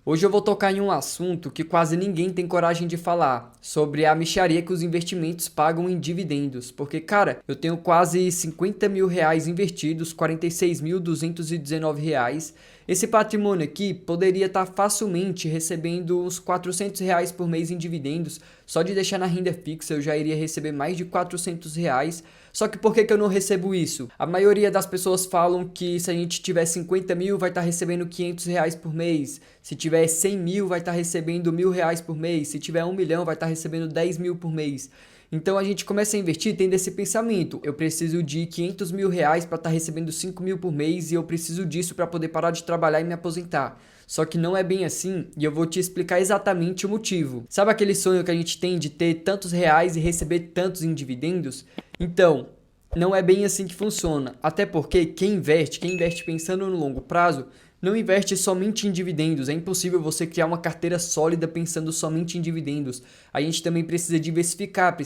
Hoje eu vou tocar em um assunto que quase ninguém tem coragem de falar, sobre a mixaria que os investimentos pagam em dividendos. Porque, cara, eu tenho quase 50 mil reais investidos, 46.219 reais. Esse patrimônio aqui poderia estar facilmente recebendo uns 400 reais por mês em dividendos. Só de deixar na renda fixa eu já iria receber mais de 400 reais. Só que por que eu não recebo isso? A maioria das pessoas falam que se a gente tiver 50 mil vai estar recebendo 500 reais por mês. Se tiver 100 mil vai estar recebendo 1.000 reais por mês. Se tiver 1 milhão vai estar recebendo 10 mil por mês. Então a gente começa a investir tendo esse pensamento. Eu preciso de 500 mil reais para estar recebendo 5 mil por mês e eu preciso disso para poder parar de trabalhar e me aposentar. Só que não é bem assim e eu vou te explicar exatamente o motivo. Sabe aquele sonho que a gente tem de ter tantos reais e receber tantos em dividendos? Então, não é bem assim que funciona. Até porque quem investe pensando no longo prazo, não investe somente em dividendos. É impossível você criar uma carteira sólida pensando somente em dividendos. A gente também precisa diversificar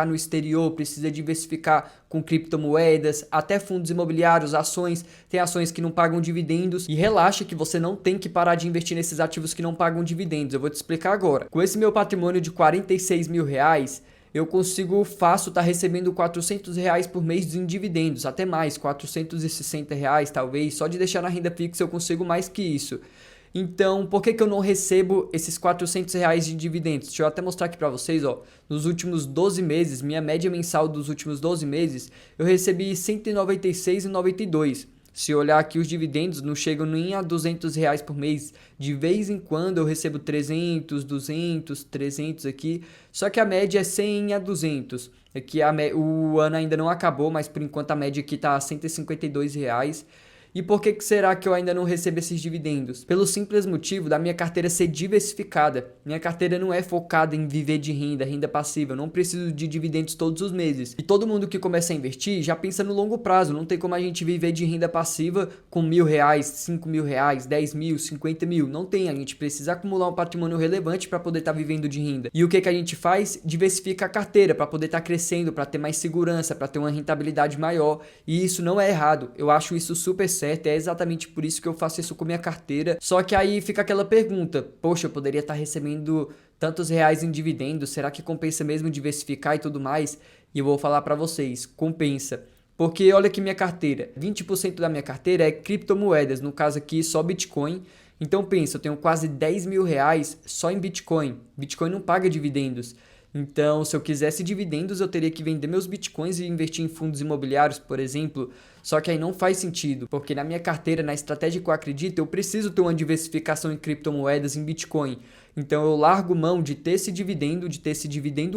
no exterior, precisa diversificar com criptomoedas, até fundos imobiliários, ações. Tem ações que não pagam dividendos. E relaxa que você não tem que parar de investir nesses ativos que não pagam dividendos. Eu vou te explicar agora. Com esse meu patrimônio de 46 mil reais, eu consigo fácil estar recebendo 400 reais por mês em dividendos, até mais, 460 reais talvez, só de deixar na renda fixa eu consigo mais que isso. Então, por que eu não recebo esses 400 reais de dividendos? Deixa eu até mostrar aqui para vocês, ó. Nos últimos 12 meses, minha média mensal dos últimos 12 meses, eu recebi 196,92. Se olhar aqui os dividendos não chegam nem a 200 reais por mês. De vez em quando eu recebo 300, 200, 300 aqui. Só que a média é 100 a 200. Aqui o ano ainda não acabou, mas por enquanto a média aqui está a 152 reais. E por que será que eu ainda não recebo esses dividendos? Pelo simples motivo da minha carteira ser diversificada. Minha carteira não é focada em viver de renda, renda passiva. Eu não preciso de dividendos todos os meses. E todo mundo que começa a investir já pensa no longo prazo. Não tem como a gente viver de renda passiva com 1.000 reais, 5.000 reais, 10 mil, 50 mil. Não tem. A gente precisa acumular um patrimônio relevante para poder estar vivendo de renda. E o que a gente faz? Diversifica a carteira para poder estar crescendo, para ter mais segurança, para ter uma rentabilidade maior. E isso não é errado. Eu acho isso super certo. É exatamente por isso que eu faço isso com minha carteira. Só que aí fica aquela pergunta: poxa, eu poderia estar recebendo tantos reais em dividendos, será que compensa mesmo diversificar e tudo mais? E eu vou falar para vocês, compensa. Porque olha aqui minha carteira, 20% da minha carteira é criptomoedas, no caso aqui só Bitcoin. Então pensa, eu tenho quase 10 mil reais só em Bitcoin. Bitcoin não paga dividendos. Então, se eu quisesse dividendos, eu teria que vender meus bitcoins e investir em fundos imobiliários, por exemplo. Só que aí não faz sentido, porque na minha carteira, na estratégia que eu acredito, eu preciso ter uma diversificação em criptomoedas, em Bitcoin. Então, eu largo mão de ter esse dividendo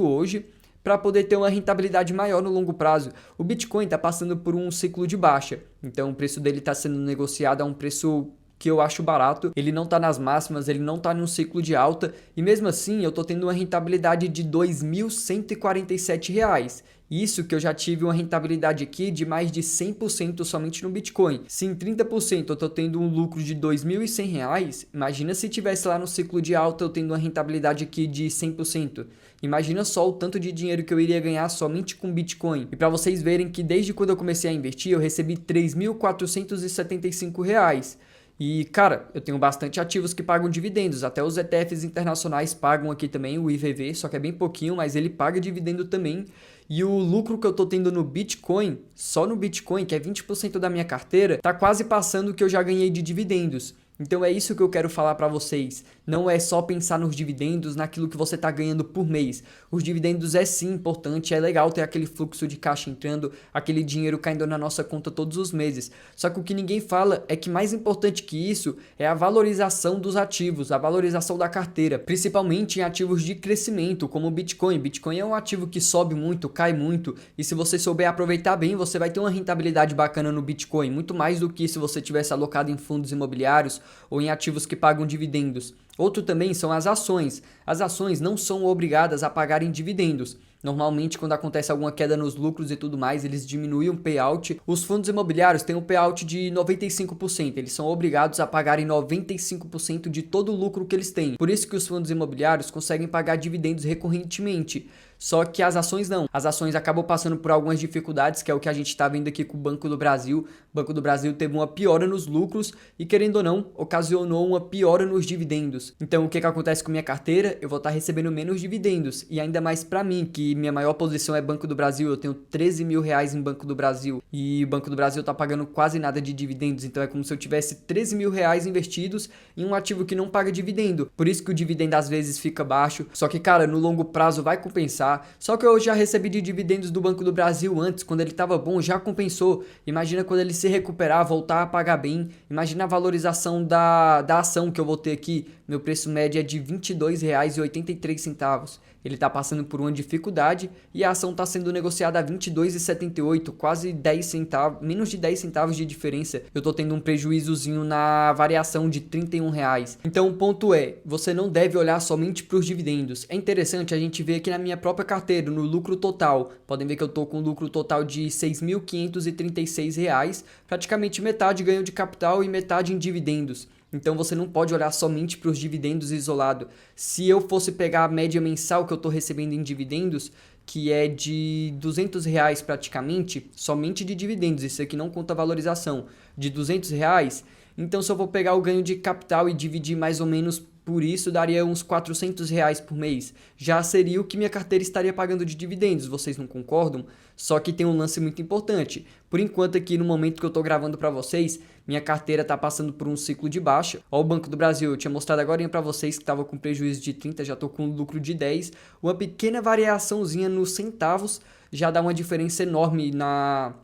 hoje, para poder ter uma rentabilidade maior no longo prazo. O Bitcoin está passando por um ciclo de baixa, então o preço dele está sendo negociado a um preço que eu acho barato, ele não está nas máximas, ele não está num ciclo de alta, e mesmo assim eu estou tendo uma rentabilidade de R$ 2.147. Isso que eu já tive uma rentabilidade aqui de mais de 100% somente no Bitcoin. Se em 30% eu estou tendo um lucro de R$ 2.100, imagina se tivesse lá no ciclo de alta eu tendo uma rentabilidade aqui de 100%. Imagina só o tanto de dinheiro que eu iria ganhar somente com Bitcoin. E para vocês verem que desde quando eu comecei a investir, eu recebi R$ 3.475. E, cara, eu tenho bastante ativos que pagam dividendos, até os ETFs internacionais pagam aqui também, o IVV, só que é bem pouquinho, mas ele paga dividendo também. E o lucro que eu tô tendo no Bitcoin, só no Bitcoin, que é 20% da minha carteira, tá quase passando o que eu já ganhei de dividendos. Então é isso que eu quero falar para vocês. Não é só pensar nos dividendos, naquilo que você está ganhando por mês. Os dividendos é sim importante, é legal ter aquele fluxo de caixa entrando, aquele dinheiro caindo na nossa conta todos os meses. Só que o que ninguém fala é que mais importante que isso é a valorização dos ativos, a valorização da carteira, principalmente em ativos de crescimento, como o Bitcoin. Bitcoin é um ativo que sobe muito, cai muito, e se você souber aproveitar bem, você vai ter uma rentabilidade bacana no Bitcoin, muito mais do que se você tivesse alocado em fundos imobiliários ou em ativos que pagam dividendos. Outro também são as ações. As ações não são obrigadas a pagarem dividendos. Normalmente, quando acontece alguma queda nos lucros e tudo mais, eles diminuem o payout. Os fundos imobiliários têm um payout de 95%. Eles são obrigados a pagarem 95% de todo o lucro que eles têm. Por isso que os fundos imobiliários conseguem pagar dividendos recorrentemente. Só que as ações não. As ações acabam passando por algumas dificuldades, que é o que a gente está vendo aqui com o Banco do Brasil. O Banco do Brasil teve uma piora nos lucros e, querendo ou não, ocasionou uma piora nos dividendos. Então, o que acontece com minha carteira? Eu vou estar recebendo menos dividendos. E ainda mais para mim, que minha maior posição é Banco do Brasil. Eu tenho 13 mil reais em Banco do Brasil. E o Banco do Brasil está pagando quase nada de dividendos. Então, é como se eu tivesse 13 mil reais investidos em um ativo que não paga dividendo. Por isso que o dividendo às vezes fica baixo. Só que, cara, no longo prazo vai compensar. Só que eu já recebi de dividendos do Banco do Brasil antes, quando ele estava bom, já compensou. Imagina quando ele se recuperar, voltar a pagar bem. Imagina a valorização da ação que eu vou ter aqui. Meu preço médio é de R$ 22,83. Ele está passando por uma dificuldade e a ação está sendo negociada a R$ 22,78, quase 10 centavos, menos de 10 centavos de diferença. Eu estou tendo um prejuízozinho na variação de R$ 31 reais. Então o ponto é, você não deve olhar somente para os dividendos. É interessante a gente ver aqui na minha própria carteira, no lucro total. Podem ver que eu estou com um lucro total de R$ 6.536, praticamente metade ganho de capital e metade em dividendos. Então você não pode olhar somente para os dividendos isolado. Se eu fosse pegar a média mensal que eu estou recebendo em dividendos, que é de R$ 200 reais praticamente, somente de dividendos, isso aqui não conta valorização, de R$ 200 reais, então se eu vou pegar o ganho de capital e dividir mais ou menos por isso, daria uns R$ 400 reais por mês. Já seria o que minha carteira estaria pagando de dividendos, vocês não concordam? Só que tem um lance muito importante. Por enquanto aqui, no momento que eu estou gravando para vocês, minha carteira está passando por um ciclo de baixa. Ó, o Banco do Brasil, eu tinha mostrado agora para vocês que estava com prejuízo de 30, já estou com lucro de 10. Uma pequena variaçãozinha nos centavos já dá uma diferença enorme na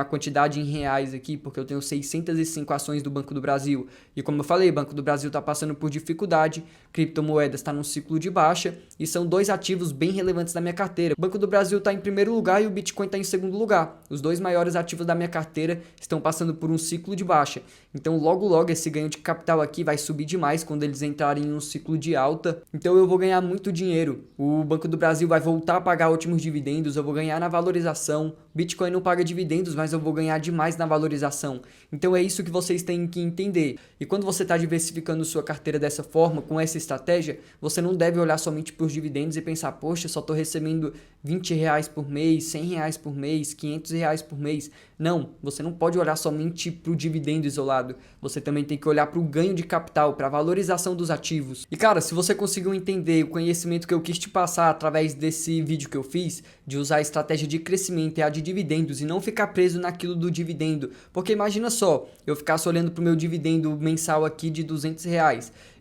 quantidade em reais aqui, porque eu tenho 605 ações do Banco do Brasil. E como eu falei, o Banco do Brasil está passando por dificuldade, criptomoedas está num ciclo de baixa e são dois ativos bem relevantes da minha carteira. O Banco do Brasil está em primeiro lugar e o Bitcoin está em segundo lugar. Os dois maiores ativos da minha carteira estão passando por um ciclo de baixa. Então logo logo esse ganho de capital aqui vai subir demais quando eles entrarem em um ciclo de alta. Então eu vou ganhar muito dinheiro. O Banco do Brasil vai voltar a pagar ótimos dividendos, eu vou ganhar na valorização. Bitcoin não paga dividendos, mas eu vou ganhar demais na valorização. Então é isso que vocês têm que entender. E quando você está diversificando sua carteira dessa forma, com essa estratégia, você não deve olhar somente para os dividendos e pensar, poxa, só estou recebendo R$ 20 por mês, R$ 100 por mês, R$ 500 por mês. Não, você não pode olhar somente para o dividendo isolado. Você também tem que olhar para o ganho de capital, para a valorização dos ativos. E cara, se você conseguiu entender o conhecimento que eu quis te passar através desse vídeo que eu fiz, de usar a estratégia de crescimento e a de dividendos e não ficar preso naquilo do dividendo. Porque imagina só, eu ficasse olhando para o meu dividendo mensal aqui de R$ 200.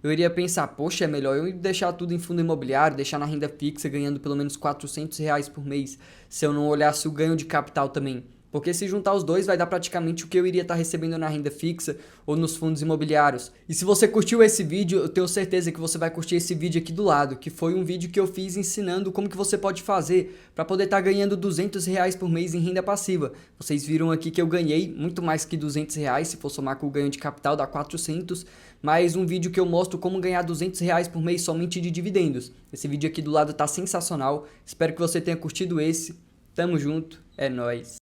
Eu iria pensar, poxa, é melhor eu deixar tudo em fundo imobiliário, deixar na renda fixa ganhando pelo menos R$ 400 por mês, se eu não olhasse o ganho de capital também. Porque se juntar os dois vai dar praticamente o que eu iria estar recebendo na renda fixa ou nos fundos imobiliários. E se você curtiu esse vídeo, eu tenho certeza que você vai curtir esse vídeo aqui do lado, que foi um vídeo que eu fiz ensinando como que você pode fazer para poder estar ganhando R$ 200 por mês em renda passiva. Vocês viram aqui que eu ganhei muito mais que R$ 200, se for somar com o ganho de capital dá 400, mas um vídeo que eu mostro como ganhar R$ 200 por mês somente de dividendos. Esse vídeo aqui do lado tá sensacional, espero que você tenha curtido esse. Tamo junto, é nóis.